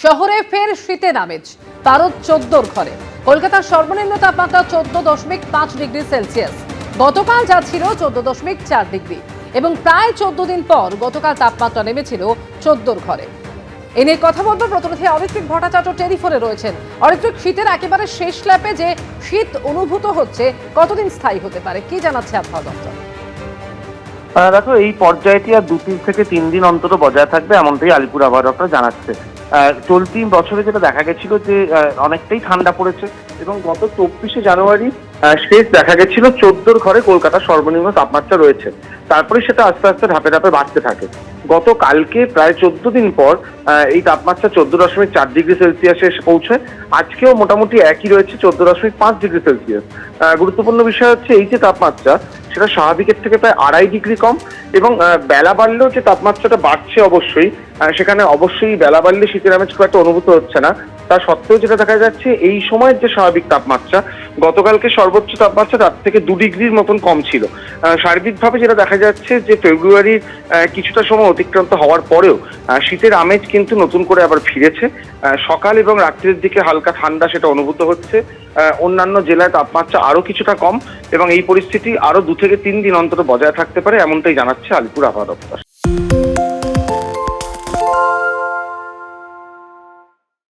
শহরে ফের শীতের আমেজ, পারদ 14 ঘরে। কলকাতার সর্বনিম্ন তাপমাত্রা 14.5 ডিগ্রি সেলসিয়াস, গতকাল যা ছিল 14.4 ডিগ্রি, এবং প্রায় 14 দিন পর গতকাল তাপমাত্রা নেমেছিল 14 ঘরে। এ নিয়ে কথা বলবো প্রতিনিধি অরিত্রিক ভট্টাচার্য টেলিফোনে রয়েছেন। অরিত্রিক, শীতের একেবারে শেষ ল্যাপে যে শীত অনুভূত হচ্ছে, কতদিন স্থায়ী হতে পারে, কি জানাচ্ছে আবহাওয়া দপ্তর? দেখো, এই পর্যায়টি আর 2 থেকে 3 দিন অন্তত বজায় থাকবে, এমনটাই আলিপুর আবহাওয়া দপ্তর জানাচ্ছে। চলতি বছরে যেটা দেখা গেছিল যে অনেকটাই ঠান্ডা পড়েছে, এবং গত 24শে জানুয়ারি শেষ দেখা গেছিল 14 ঘরে কলকাতার সর্বনিম্ন তাপমাত্রা রয়েছে। তারপরে সেটা আস্তে আস্তে ধাপে ধাপে বাড়তে থাকে। গতকালকে প্রায় 14 দিন পর এই তাপমাত্রা 14.4 ডিগ্রি সেলসিয়াসে এসে পৌঁছয়। আজকেও মোটামুটি একই রয়েছে, 14.5 ডিগ্রি সেলসিয়াস। গুরুত্বপূর্ণ বিষয় হচ্ছে এই যে তাপমাত্রা, সেটা স্বাভাবিকের থেকে প্রায় 2.5 ডিগ্রি কম, এবং বেলা বাড়লেও যে তাপমাত্রাটা বাড়ছে অবশ্যই, সেখানে অবশ্যই বেলা বাড়লে শীতের আমেজ খুব একটা অনুভূত হচ্ছে না। তা সত্ত্বেও যেটা দেখা যাচ্ছে, এই সময়ের যে স্বাভাবিক তাপমাত্রা, গতকালকে সর্বোচ্চ তাপমাত্রা তার থেকে 2 ডিগ্রির মতন কম ছিল। সার্বিকভাবে যেটা দেখা যাচ্ছে যে ফেব্রুয়ারির কিছুটা সময় অতিক্রান্ত হওয়ার পরেও শীতের আমেজ কিন্তু নতুন করে আবার ফিরেছে। সকাল এবং রাত্রির দিকে হালকা ঠান্ডা সেটা অনুভূত হচ্ছে। অন্যান্য জেলায় তাপমাত্রা আরো কিছুটা কম, এবং এই পরিস্থিতি আরো 2 থেকে 3 দিন অন্তত বজায় থাকতে পারে, এমনটাই জানাচ্ছে আলিপুর আবহাওয়া দপ্তর।